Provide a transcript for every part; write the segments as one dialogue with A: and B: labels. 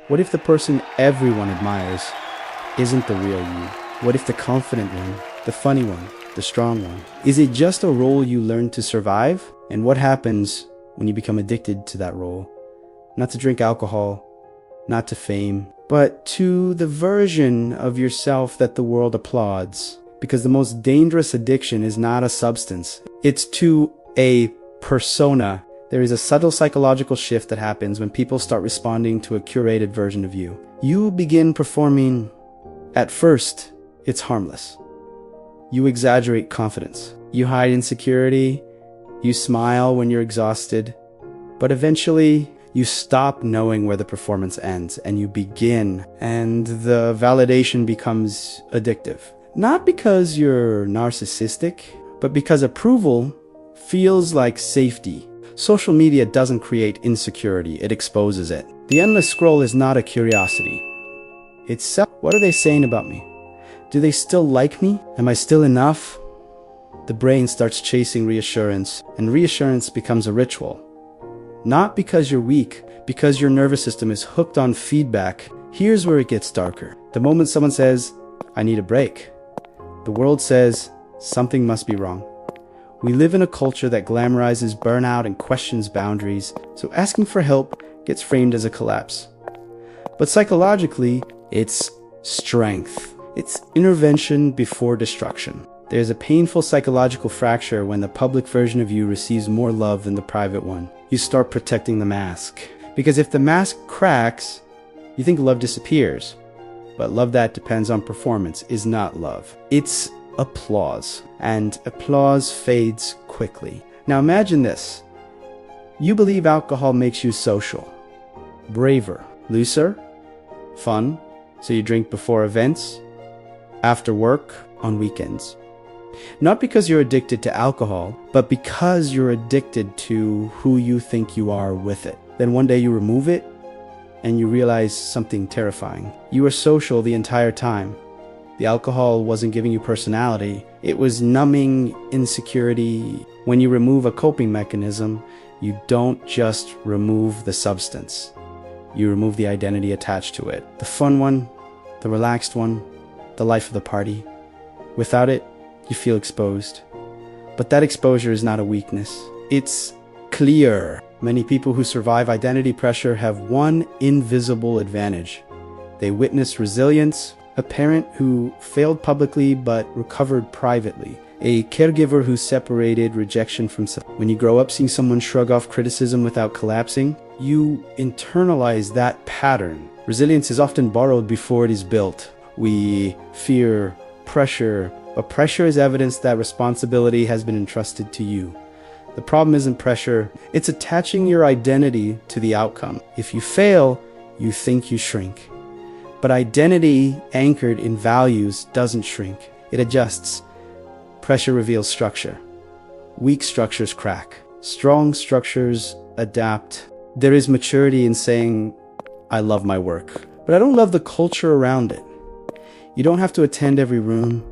A: What if the person everyone admires isn't the real you? What if the confident one, the funny one, the strong one? Is it just a role you learn to survive? And what happens when you become addicted to that role? Not to drink alcohol, not to fame, but to the version of yourself that the world applauds. Because the most dangerous addiction is not a substance. It's to a persona. There is a subtle psychological shift that happens when people start responding to a curated version of you. You begin performing. At first, it's harmless. You exaggerate confidence. You hide insecurity. You smile when you're exhausted. But eventually, you stop knowing where the performance ends and you begin, and the validation becomes addictive. Not because you're narcissistic, but because approval feels like safety. Social media doesn't create insecurity, it exposes it. The endless scroll is not a curiosity. It's what are they saying about me? Do they still like me? Am I still enough? The brain starts chasing reassurance, and reassurance becomes a ritual. Not because you're weak, because your nervous system is hooked on feedback. Here's where it gets darker. The moment someone says, "I need a break," the world says, something must be wrong. We live in a culture that glamorizes burnout and questions boundaries, so asking for help gets framed as a collapse. But psychologically, it's strength. It's intervention before destruction. There's a painful psychological fracture when the public version of you receives more love than the private one. You start protecting the mask. Because if the mask cracks, you think love disappears. But love that depends on performance is not love. It's applause. And applause fades quickly. Now imagine this. You believe alcohol makes you social, braver, looser, fun. So you drink before events, after work, on weekends. Not because you're addicted to alcohol, but because you're addicted to who you think you are with it. Then one day you remove it, and you realize something terrifying. You were social the entire time. The alcohol wasn't giving you personality. It was numbing insecurity. When you remove a coping mechanism, you don't just remove the substance. You remove the identity attached to it. The fun one, the relaxed one, the life of the party. Without it, you feel exposed. But that exposure is not a weakness. It's clear. Many people who survive identity pressure have one invisible advantage. They witness resilience, a parent who failed publicly but recovered privately, a caregiver who separated rejection from self. When you grow up seeing someone shrug off criticism without collapsing, you internalize that pattern. Resilience is often borrowed before it is built. We fear pressure, but pressure is evidence that responsibility has been entrusted to you. The problem isn't pressure, it's attaching your identity to the outcome. If you fail, you think you shrink. But identity anchored in values doesn't shrink, it adjusts. Pressure reveals structure. Weak structures crack. Strong structures adapt. There is maturity in saying, I love my work, but I don't love the culture around it. You don't have to attend every room.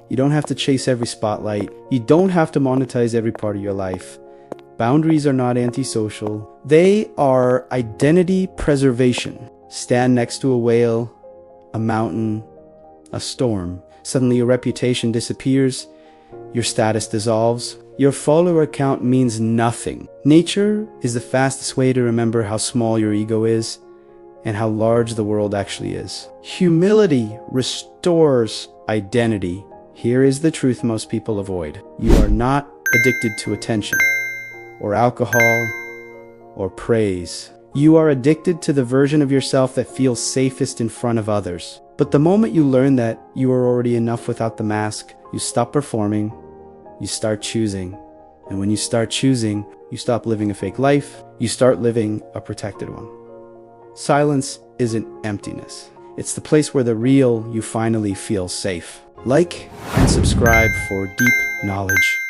A: You don't have to chase every spotlight. You don't have to monetize every part of your life. Boundaries are not antisocial. They are identity preservation. Stand next to a whale, a mountain, a storm. Suddenly your reputation disappears. Your status dissolves. Your follower count means nothing. Nature is the fastest way to remember how small your ego is and how large the world actually is. Humility restores identity. Here is the truth most people avoid. You are not addicted to attention, or alcohol, or praise. You are addicted to the version of yourself that feels safest in front of others. But the moment you learn that you are already enough without the mask, you stop performing, you start choosing. And when you start choosing, you stop living a fake life, you start living a protected one. Silence isn't emptiness. It's the place where the real you finally feel safe. Like and subscribe for deep knowledge.